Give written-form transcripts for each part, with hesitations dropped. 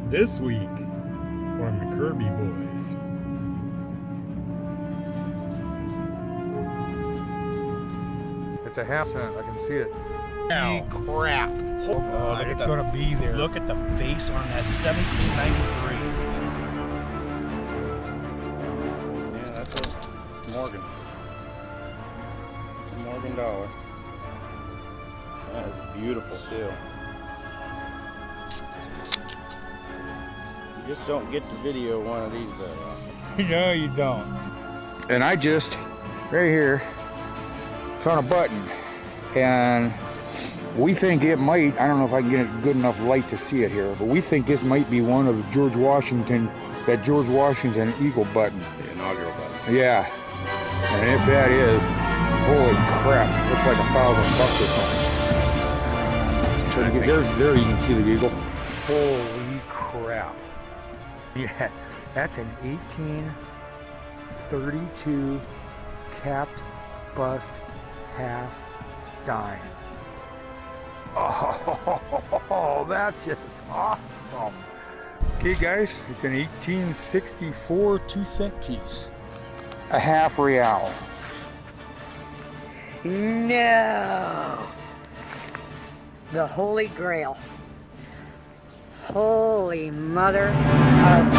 This week on the Kirby Boys. It's a half cent. I can see it. Holy crap. Oh, it's going to be there. Look at the face on that 1793. Yeah, that's a Morgan. It's a Morgan dollar. That is beautiful too. You just don't get to video one of these very often. No, you don't. And I just, right here, found a button. And we think it might, I don't know if I can get a good enough light to see it here, but we think this might be one of the George Washington Eagle button. The inaugural button. Yeah. And if that is, holy crap, looks like $1,000 or something. So you get, there you can see the eagle. Holy crap. Yeah, that's an 1832 capped bust half dime. Oh, that's just awesome. Okay, guys, it's an 1864 2-cent piece. A half real. No! The Holy Grail. Holy Mother of God.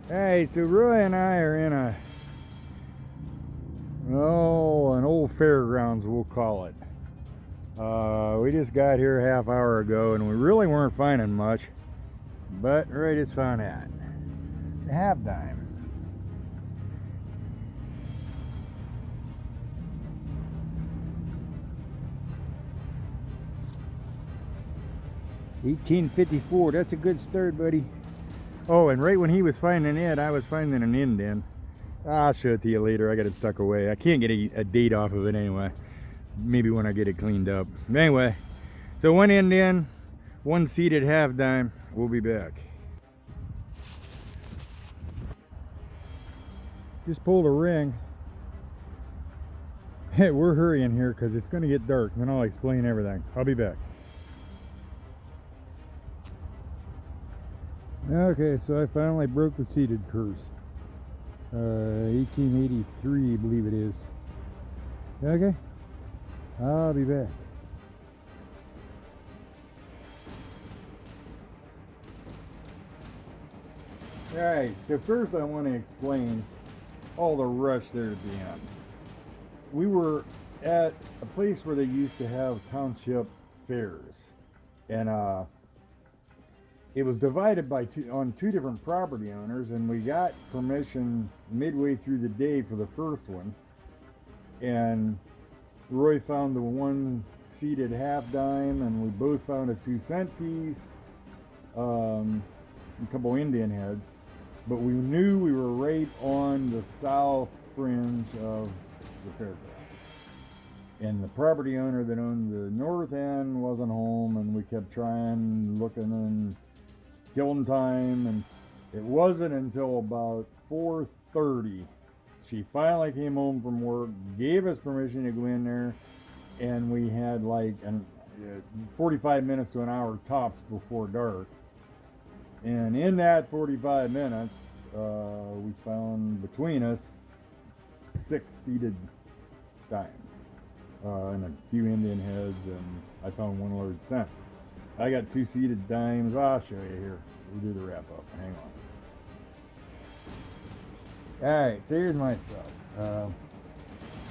Hey, so Roy and I are in an old fairgrounds, we'll call it. We just got here a half hour ago and we really weren't finding much, but Roy just found that. A half dime. $18.54, that's a good start, buddy. Oh, and right when he was finding it, I was finding an indent. I'll show it to you later. I got it stuck away. I can't get a date off of it anyway. Maybe when I get it cleaned up. Anyway, so one indent, one seated half dime. We'll be back. Just pulled a ring. Hey, we're hurrying here because it's going to get dark. Then I'll explain everything. I'll be back. Okay, so I finally broke the seated curse. 1883, I believe it is. Okay, I'll be back. Alright, so first I want to explain all the rush there at the end. We were at a place where they used to have township fairs, and it was divided on two different property owners, and we got permission midway through the day for the first one. And Roy found the one seated half dime, and we both found a 2-cent piece, a couple Indian heads. But we knew we were right on the south fringe of the fairground. And the property owner that owned the north end wasn't home, and we kept trying, looking, and killing time, and it wasn't until about 4:30 she finally came home from work, gave us permission to go in there, and we had like 45 minutes to an hour tops before dark. And in that 45 minutes, we found between us 6 seated dimes and a few Indian heads, and I found one large cent. I got 2 seated dimes. I'll show you here. We'll do the wrap up. Hang on. Alright, so here's my stuff.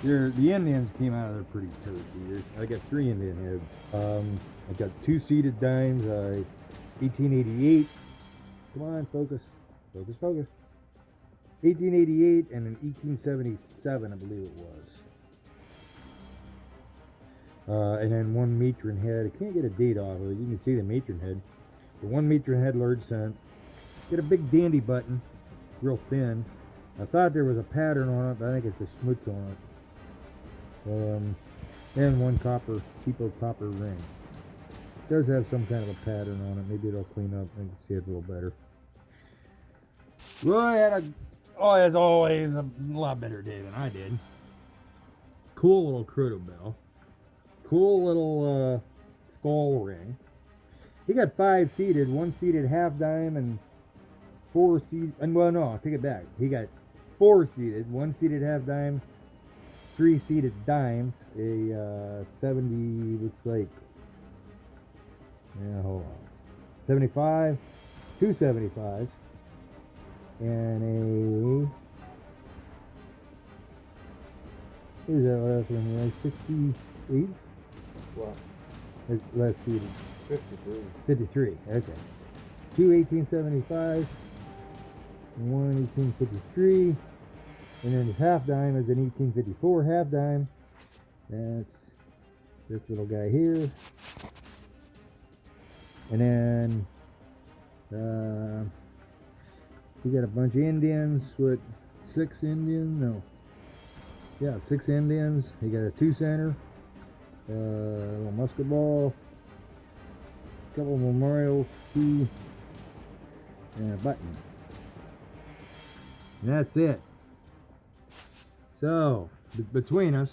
The Indians came out of there pretty toasty. I got 3 Indian heads. I got 2 seated dimes. 1888. Come on, focus. Focus, focus. 1888 and an 1877, I believe it was. And then one matron head. I can't get a date off of it. You can see the matron head. The one matron head, large cent. Get a big dandy button, real thin. I thought there was a pattern on it, but I think it's a smooch on it. And one cheapo copper ring. It does have some kind of a pattern on it. Maybe it'll clean up and you can see it a little better. Roy had as always, a lot better day than I did. Cool little croto bell. Cool little skull ring. He got 5 seated, 1 seated half dime and 4 seated. Well, no, I'll take it back. He got 4 seated, 1 seated half dime, 3 seated dimes, a 70 looks like. Yeah, hold on. 75, 2 75s, and a. What is that last one? Like 68? What? Less seated. 53. 53, okay. 2 1875s, 1 1853, and then his half dime is an 1854 half dime. That's this little guy here. And then we got a bunch of Indians with 6 Indians. No. Yeah, 6 Indians. He got a 2 center, a little musket ball, a couple of memorials, key, and a button. And that's it. So, between us,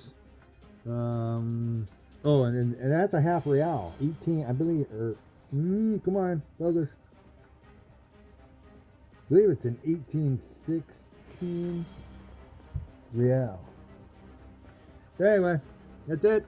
oh, and that's a half real. 18, I believe, or, come on, Douglas. I believe it's an 1816 real. So anyway, that's it.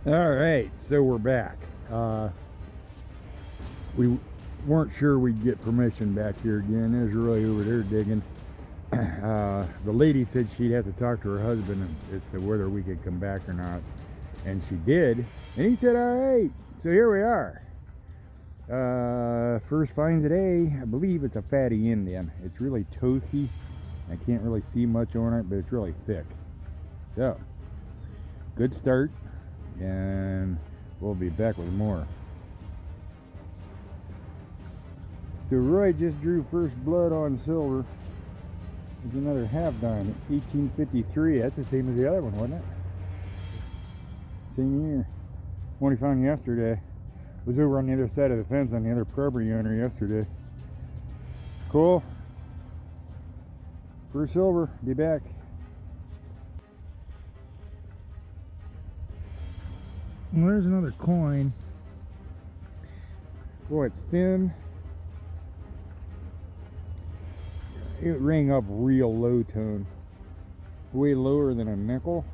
All right, so we're back. We weren't sure we'd get permission back here again. There's really over there digging. The lady said she'd have to talk to her husband as to whether we could come back or not, and she did. And he said, "All right." So here we are. First find today. I believe it's a fatty Indian. It's really toasty. I can't really see much on it, but it's really thick. So, good start. And we'll be back with more. So Roy just drew first blood on silver. There's another half dime, 1853. That's the same as the other one, wasn't it? Same year. One he found yesterday. Was over on the other side of the fence on the other property owner yesterday. Cool. First silver. Be back. Well, there's another coin. Boy, it's thin. It rang up real low tone. Way lower than a nickel.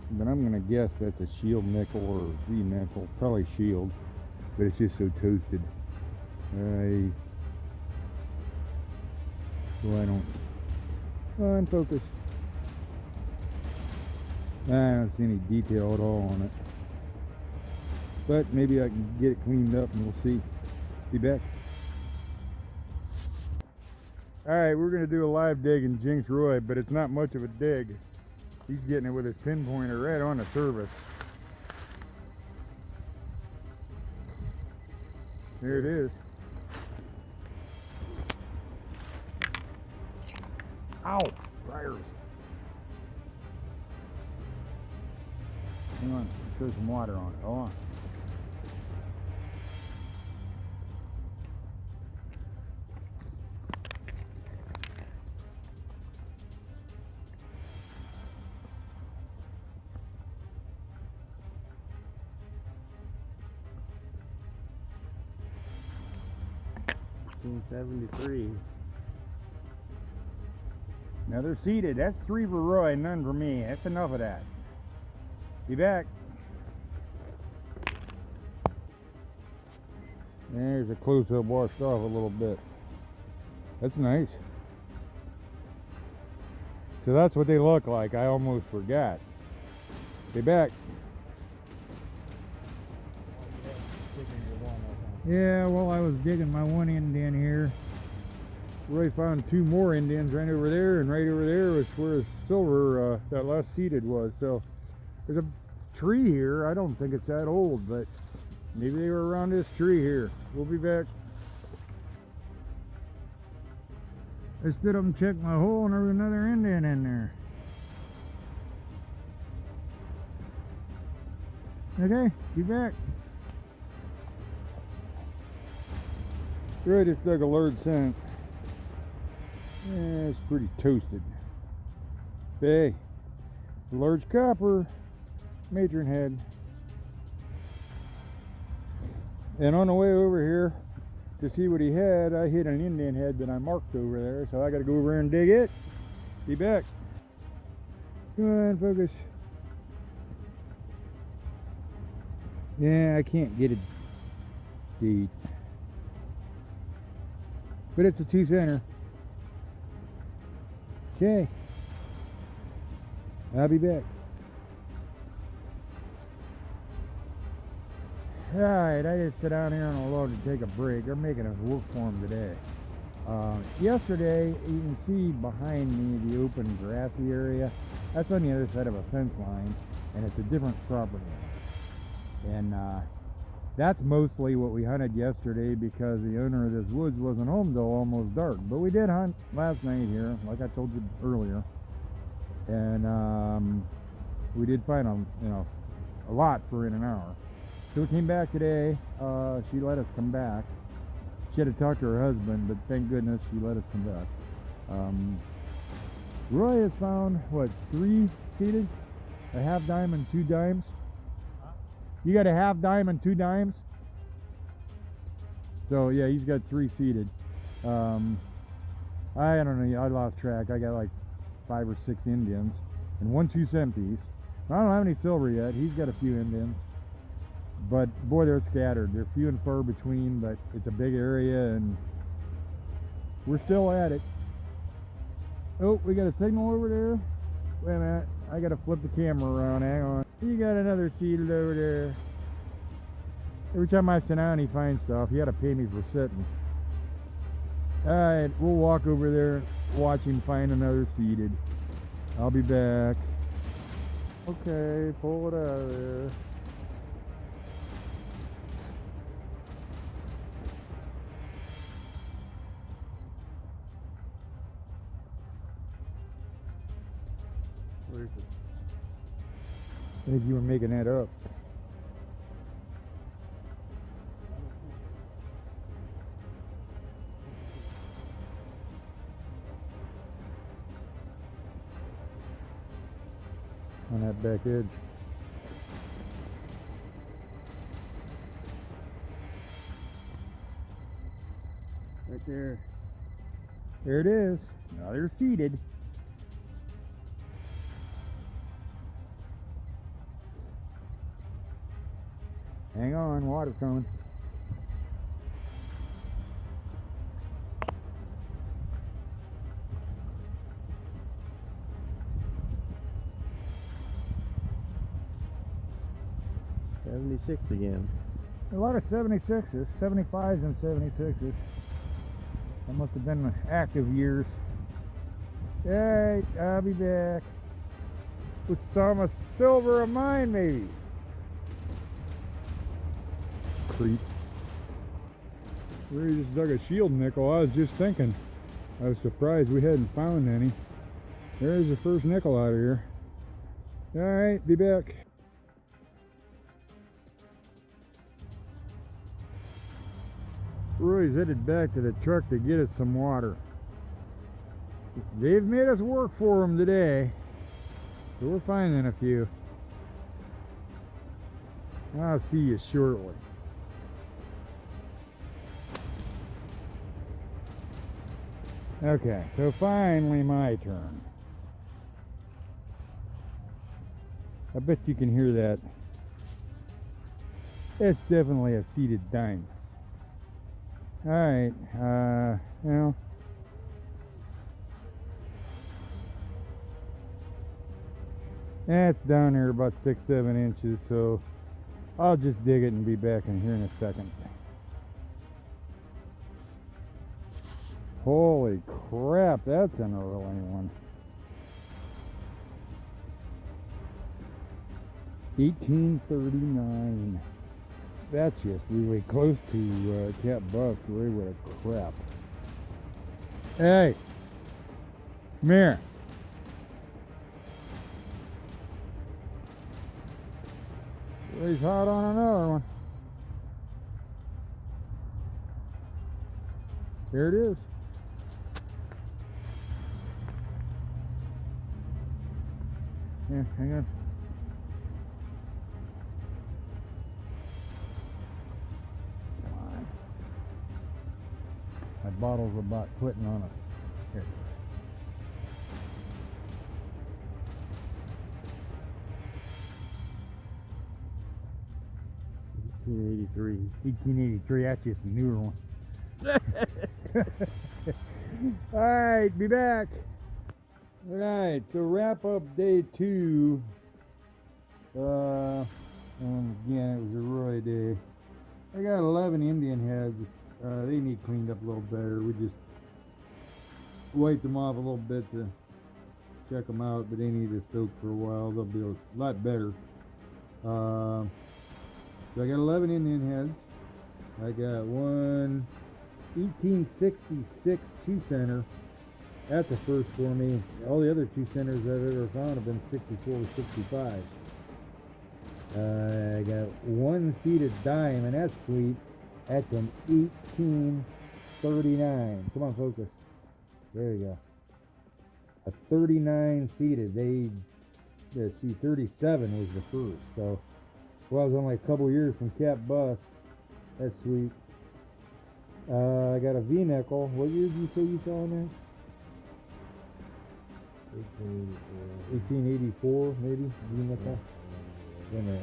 But I'm gonna guess that's a shield nickel or a Z nickel. Probably shield. But it's just so toasted. So I don't. Unfocus. I don't see any detail at all on it. But maybe I can get it cleaned up and we'll see. Be back. Alright, we're going to do a live dig in Jinx Roy, but it's not much of a dig. He's getting it with his pinpointer right on the surface. There it is. Ow! Briars. Hang on, throw some water on it. Hold on. $1973. Now they're seated. That's 3 for Roy, none for me. That's enough of that. Be back. There's a close-up washed off a little bit. That's nice. So that's what they look like. I almost forgot. Be back. Yeah, well, I was digging my one Indian here. Roy found 2 more Indians right over there, and right over there was where his silver, that last seated was. So there's a tree here. I don't think it's that old, but maybe they were around this tree here. We'll be back. I stood up and checked my hole, and there was another Indian in there. Okay, be back. Roy just dug a large cent. Yeah, it's pretty toasted. Hey, large copper, matron head. And on the way over here to see what he had, I hit an Indian head that I marked over there, so I gotta go over there and dig it. Be back. Come on, focus. Yeah, I can't get it deep. But it's a 2-center. Okay. I'll be back. Alright, I just sit down here on a load to take a break. They're making us work for them today. Yesterday, you can see behind me the open grassy area. That's on the other side of a fence line, and it's a different property. And that's mostly what we hunted yesterday because the owner of this woods wasn't home till almost dark. But we did hunt last night here, like I told you earlier. And we did find a lot for in an hour. So we came back today. She let us come back. She had to talk to her husband, but thank goodness she let us come back. Roy has found, what, 3 seated? A half dime and 2 dimes? You got a half dime and 2 dimes? So yeah, he's got 3 seated. I don't know, I lost track. I got like 5 or 6 Indians and 1 2-cent piece. I don't have any silver yet. He's got a few Indians. But boy, they're scattered. They're few and far between, but it's a big area and we're still at it. Oh, we got a signal over there. Wait a minute. I gotta flip the camera around. Hang on. You got another seated over there. Every time I sit down, he finds stuff. He had to pay me for sitting. Alright, we'll walk over there, watch him find another seated. I'll be back. Okay, pull it out of there. Where is it? I think you were making that up. On that back edge. Right there. There it is. Now they're seated. Hang on, water's coming. '76 again. A lot of 76s, 75s and 76s. That must have been the active years. Alright, I'll be back. With some silver of mine, maybe. Creep. We just dug a shield nickel. I was just thinking. I was surprised we hadn't found any. There's the first nickel out of here. Alright, be back. Roy's headed back to the truck to get us some water. They've made us work for them today, so we're finding a few. I'll see you shortly. Okay, so finally my turn. I bet you can hear that. It's definitely a seated dime. Alright, well, it's down there about 6-7 inches, so I'll just dig it and be back in here in a second. Holy crap, that's an early one. 1839. That's just really close to Cat Buck. Really, what a crap. Hey, come here. He's hot on another one. There it is. Yeah, hang on. Come on. My bottle's about quitting on us. Here. 1883, that's just a newer one. Alright, be back. Alright, so wrap up day 2. And again, it was a roy day. I got 11 Indian heads. They need cleaned up a little better. We just wiped them off a little bit to check them out, but they need to soak for a while. They'll be a lot better. So I got 11 Indian heads. I got one 1866 2-center. That's a first for me. All the other 2-centers I've ever found have been 64 or 65. I got one seated dime, and that's sweet. That's an 1839. Come on, focus. There you go. A 39 seated. Let's see, 37 was the first. So, well, I was only a couple years from cap bust. That's sweet. I got a V-nickel. What year did you say you saw in there? 1884, maybe? V-nickel?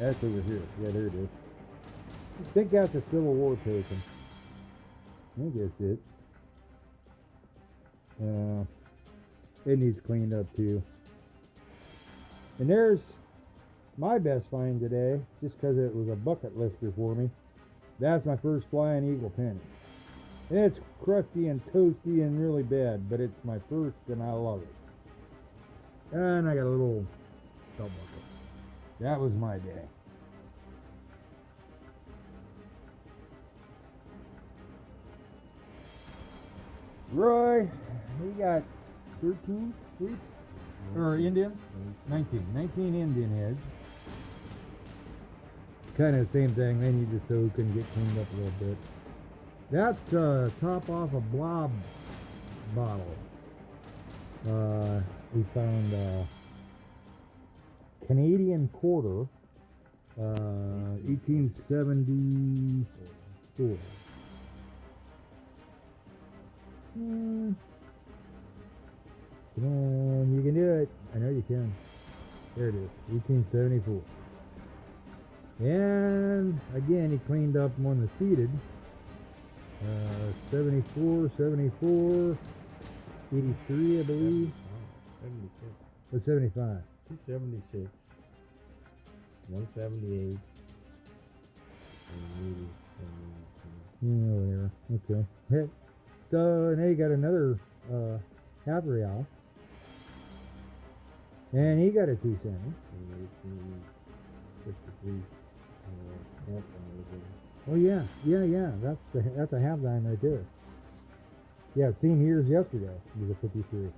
That's over here. Yeah, there it is. I think that's a Civil War token. I think that's it. It needs cleaned up too. And there's my best find today, just because it was a bucket lifter for me. That's my first flying eagle penny. And it's crusty and toasty and really bad, but it's my first and I love it. And I got a little belt buckle. That was my day. Roy, we got 13 sweeps, or Indian, 19 Indian heads. Kind of the same thing, they need to soak and get cleaned up a little bit. That's top off a blob bottle. We found Canadian quarter, 1874. Come on, you can do it. I know you can. There it is, 1874. And again, he cleaned up one of the seated. 74, 74, 83, I believe. 76. Or 75. 276. 178. And Yeah, whatever. Okay. Hey, so now you got another half real. And he got a 2-center. 1853. Oh yeah. That's a half dime right there. Yeah, seen yours yesterday. It was a 53.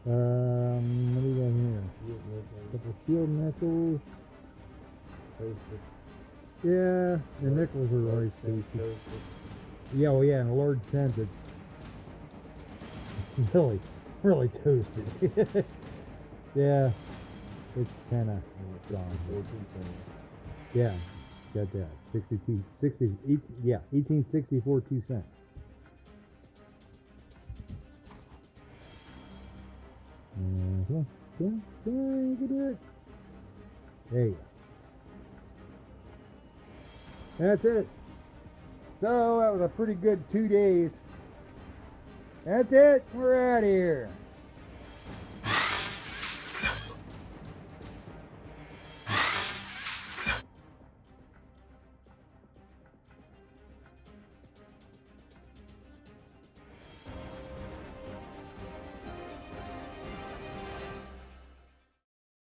What do you got here? Couple shield nickels. Yeah, the nickels are always tasty. Yeah, well, yeah, in a large sense, it's really toasted. Yeah, it's kind of gone. Yeah, got that. 1864 2 cents. Yeah, you can do it. There you go. That's it. So that was a pretty good 2 days. That's it. We're out of here.